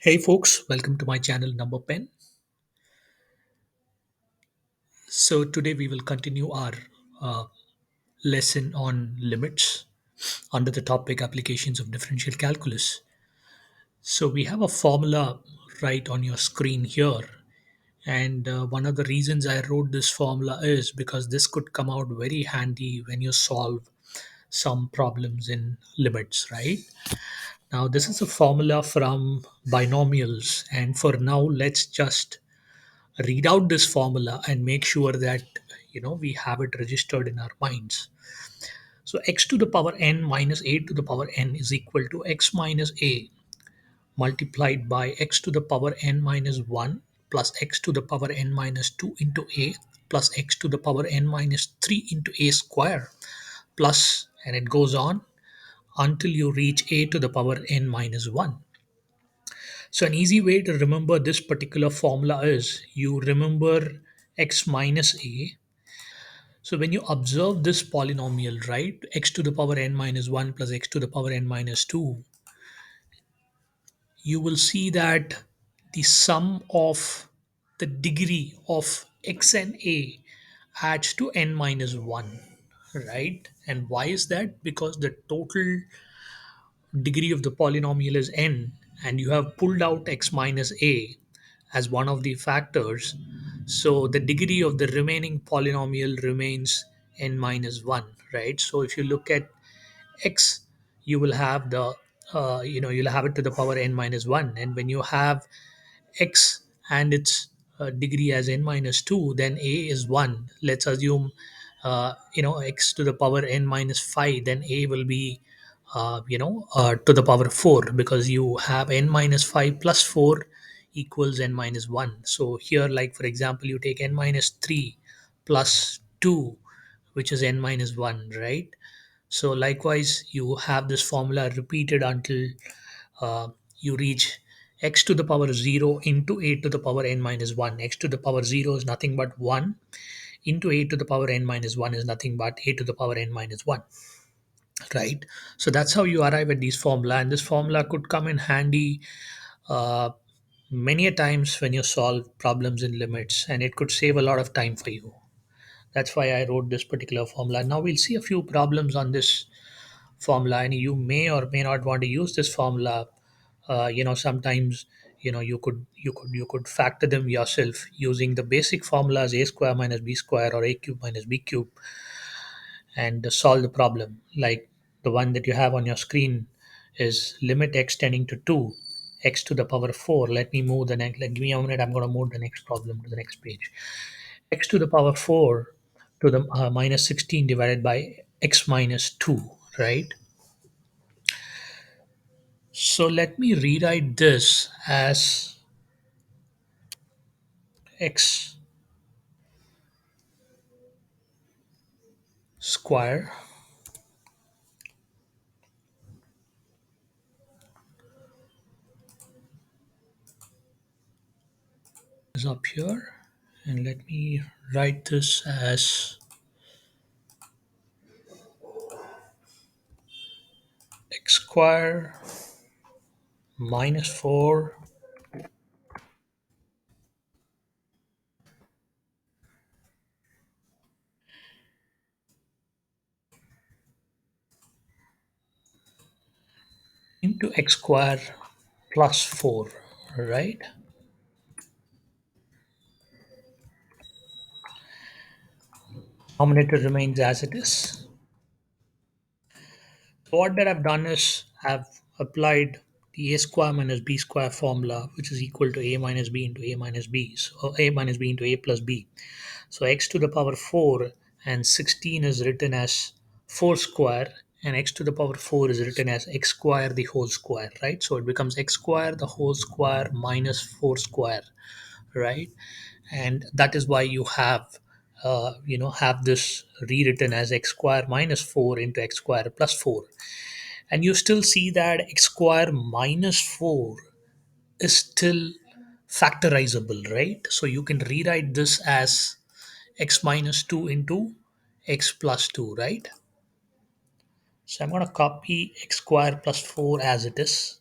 Hey folks, welcome to my channel Number Pen. So today we will continue our uh, lesson on limits under the topic applications of differential calculus. So we have a formula right on your screen here, and one of the reasons I wrote this formula is because this could come out very handy when you solve some problems in limits, right? Now this is a formula from binomials, and for now let's just read out this formula and make sure that we have it registered in our minds. So x to the power n minus a to the power n is equal to x minus a multiplied by x to the power n minus 1 plus x to the power n minus 2 into a plus x to the power n minus 3 into a square plus, and it goes on until you reach a to the power n minus 1. So, an easy way to remember this particular formula is you remember x minus a. So, when you observe this polynomial, right, x to the power n minus 1 plus x to the power n minus 2, you will see that the sum of the degree of x and a adds to n minus 1, right? And why is that? Because the total degree of the polynomial is n, and you have pulled out x minus a as one of the factors. So the degree of the remaining polynomial remains n minus 1, right? So if you look at x, you will have the you'll have it to the power n minus 1, and when you have x and its degree as n minus 2, then a is 1. Let's assume x to the power n minus 5, then a will be to the power 4, because you have n minus 5 plus 4 equals n minus 1. So here, like for example, you take n minus 3 plus 2, which is n minus 1, right? So likewise, you have this formula repeated until you reach x to the power 0 into a to the power n minus 1. X to the power 0 is nothing but 1, into a to the power n minus 1 is nothing but a to the power n minus 1, right? So that's how you arrive at these formula, and this formula could come in handy uh, many a times when you solve problems in limits, and it could save a lot of time for you. That's why I wrote this particular formula. Now we'll see a few problems on this formula, and you may or may not want to use this formula. Sometimes you could factor them yourself using the basic formulas a square minus b square or a cube minus b cube, and solve the problem. Like the one that you have on your screen is limit x tending to 2 x to the power 4. Let me move the next, give me a minute, I'm going to move the next problem to the next page. X to the power 4 to the minus 16 divided by x minus 2, right? So let me rewrite this as x square is up here, and let me write this as x square minus 4 into x square plus 4, right? Denominator remains as it is. So what that I've done is I've applied the a square minus b square formula, which is equal to a minus b into a minus b. So a minus b into a plus b. So x to the power 4 and 16 is written as 4 square, and x to the power 4 is written as x square the whole square, right? So it becomes x square the whole square minus 4 square, right? And that is why you have this rewritten as x square minus 4 into x square plus 4, and you still see that x square minus 4 is still factorizable, right? So you can rewrite this as x minus 2 into x plus 2, right? So I'm going to copy x square plus 4 as it is,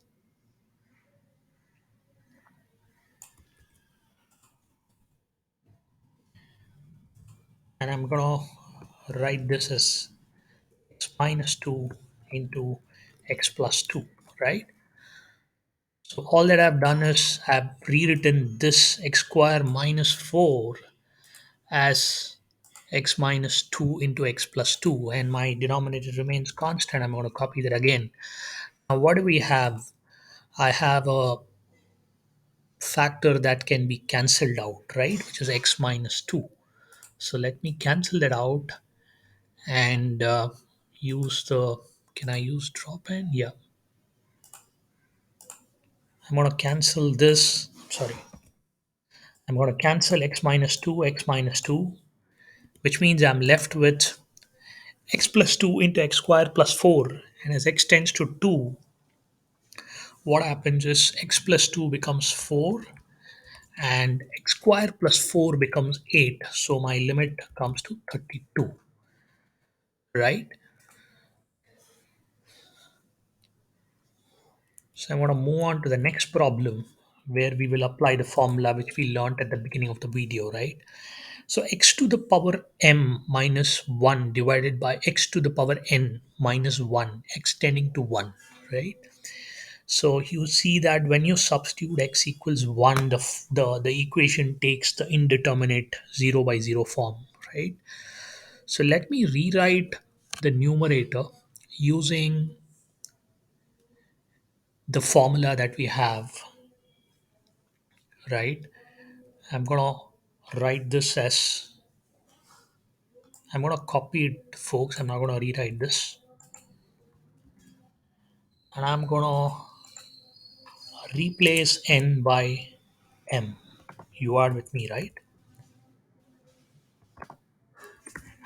and I'm gonna write this as x minus 2 into x plus 2, right? So all that I've done is I've rewritten this x square minus 4 as x minus 2 into x plus 2, and my denominator remains constant. I'm going to copy that again. Now what do we have? I have a factor that can be cancelled out, right, which is x minus 2. So let me cancel that out and use the, can I use drop in? Yeah, I'm going to cancel this. Sorry, I'm going to cancel x minus 2, which means I'm left with x plus 2 into x square plus 4. And as x tends to 2, what happens is x plus 2 becomes 4 and x square plus 4 becomes 8. So my limit comes to 32, right? So I want to move on to the next problem where we will apply the formula which we learned at the beginning of the video, right? So x to the power m minus 1 divided by x to the power n minus 1, x tending to 1, right? So you see that when you substitute x equals 1, the equation takes the indeterminate 0 by 0 form, right? So let me rewrite the numerator using the formula that we have, right? I'm gonna write this as, I'm gonna copy it, folks. I'm not gonna rewrite this, and I'm gonna replace n by m. You are with me, right?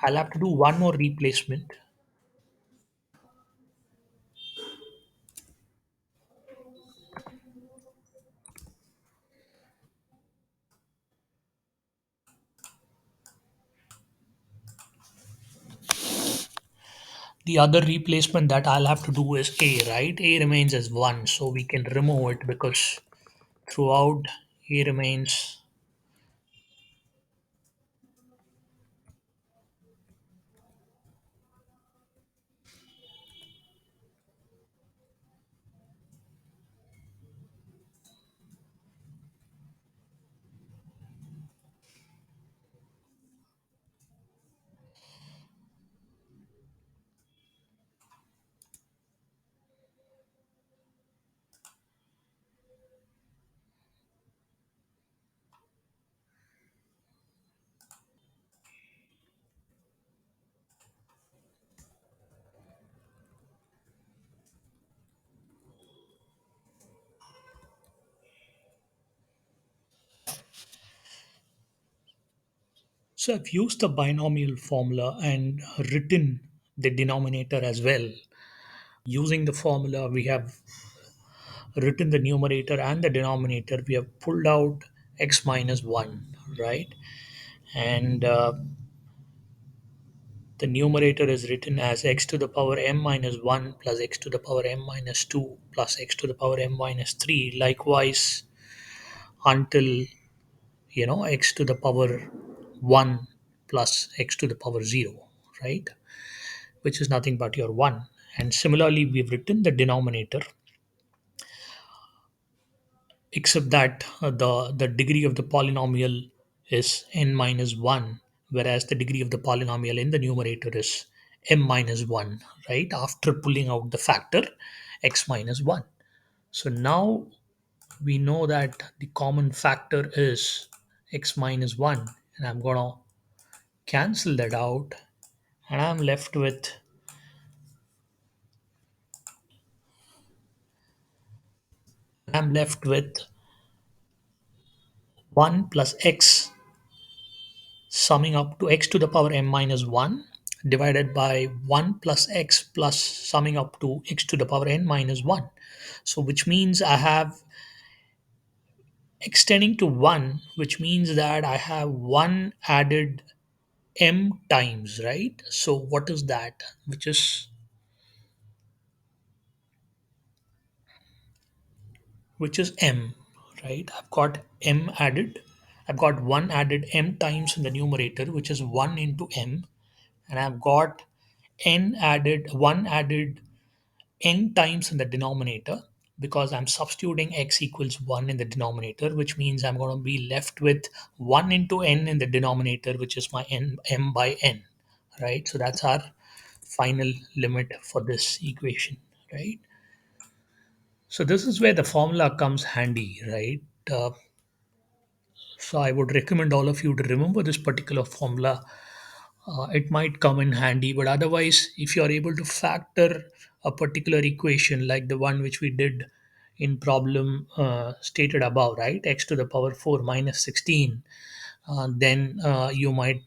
I'll have to do one more replacement. The other replacement that I'll have to do is a, right? A remains as 1, so we can remove it because throughout a remains. So I've used the binomial formula and written the denominator as well. Using the formula, we have written the numerator and the denominator. We have pulled out x minus 1, right? And the numerator is written as x to the power m minus 1 plus x to the power m minus 2 plus x to the power m minus 3. Likewise, until x to the power 1 plus x to the power 0, right, which is nothing but your 1. And similarly we've written the denominator, except that the degree of the polynomial is n minus 1, whereas the degree of the polynomial in the numerator is m minus 1, right, after pulling out the factor x minus 1. So now we know that the common factor is x minus 1, and I'm going to cancel that out, and I'm left with 1 plus x summing up to x to the power m minus 1 divided by 1 plus x plus summing up to x to the power n minus 1. So which means I have extending to 1, which means that I have 1 added m times, right? So what is that? Which is m, right? I've got m added, I've got 1 added m times in the numerator, which is 1 into m, and I've got n added 1 added n times in the denominator, because I'm substituting x equals 1 in the denominator, which means I'm going to be left with 1 into n in the denominator, which is my m by n, right? So that's our final limit for this equation, right? So this is where the formula comes handy, right? So I would recommend all of you to remember this particular formula. It might come in handy, but otherwise, if you are able to factor a particular equation like the one which we did in problem stated above, right, x to the power 4 minus 16, then you might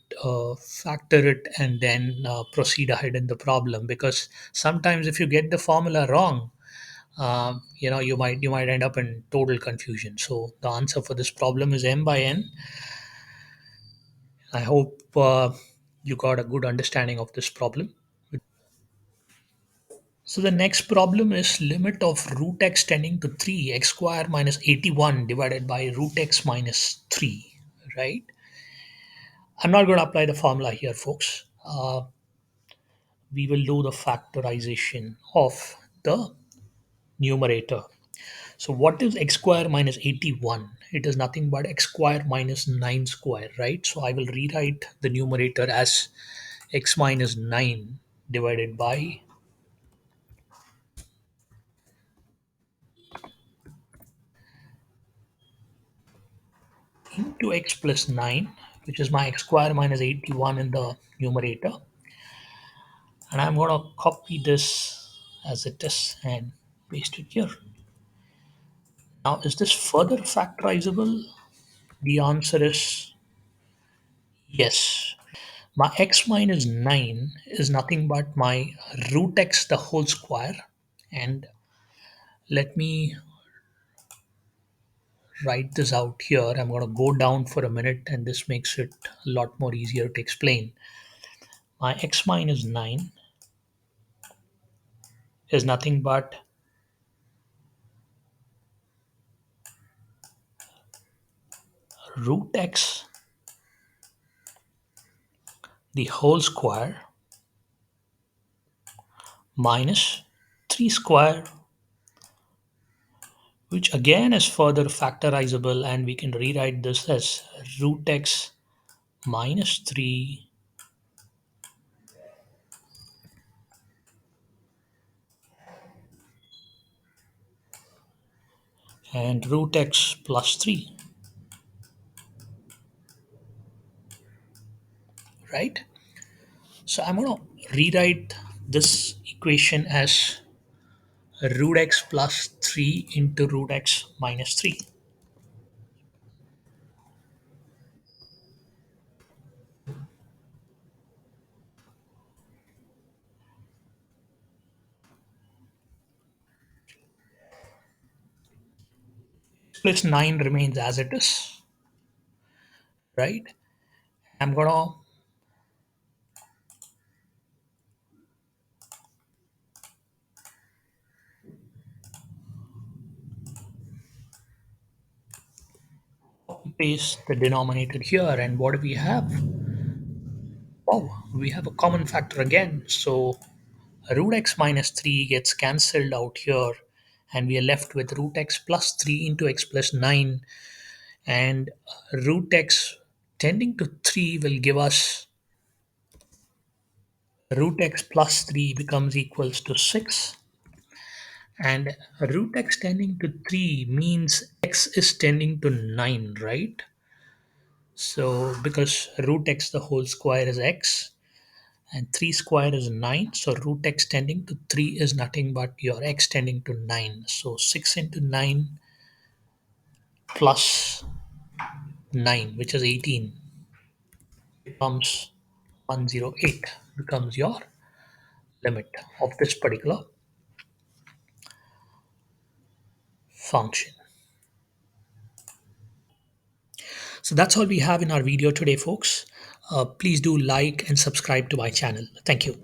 factor it and then proceed ahead in the problem, because sometimes if you get the formula wrong, you might end up in total confusion. So the answer for this problem is m by n. I hope you got a good understanding of this problem. So the next problem is limit of root x tending to 3 x square minus 81 divided by root x minus 3, right? I'm not going to apply the formula here, folks. We will do the factorization of the numerator. So what is x square minus 81? It is nothing but x square minus 9 square, right? So I will rewrite the numerator as x minus 9 divided by into x plus 9, which is my x square minus 81 in the numerator. And I'm going to copy this as it is and paste it here. Now, is this further factorizable? The answer is yes. My x minus 9 is nothing but my root x the whole square. And let me write this out here. I'm going to go down for a minute, and this makes it a lot more easier to explain. My x minus 9 is nothing but root x the whole square minus 3 square, which again is further factorizable, and we can rewrite this as root x minus 3 and root x plus 3, right? So I'm going to rewrite this equation as root x plus 3 into root x minus 3. Plus 9 remains as it is, right? I'm going to paste the denominator here, and what do we have? Oh, we have a common factor again. So root x minus 3 gets cancelled out here, and we are left with root x plus 3 into x plus 9. And root x tending to 3 will give us root x plus 3 becomes equals to 6. And root x tending to 3 means x is tending to 9, right? So because root x the whole square is x, and 3 square is 9, so root x tending to 3 is nothing but your x tending to 9. So 6 into 9 plus 9, which is 18, becomes 108, becomes your limit of this particular function. So that's all we have in our video today, folks. Please do like and subscribe to my channel. Thank you.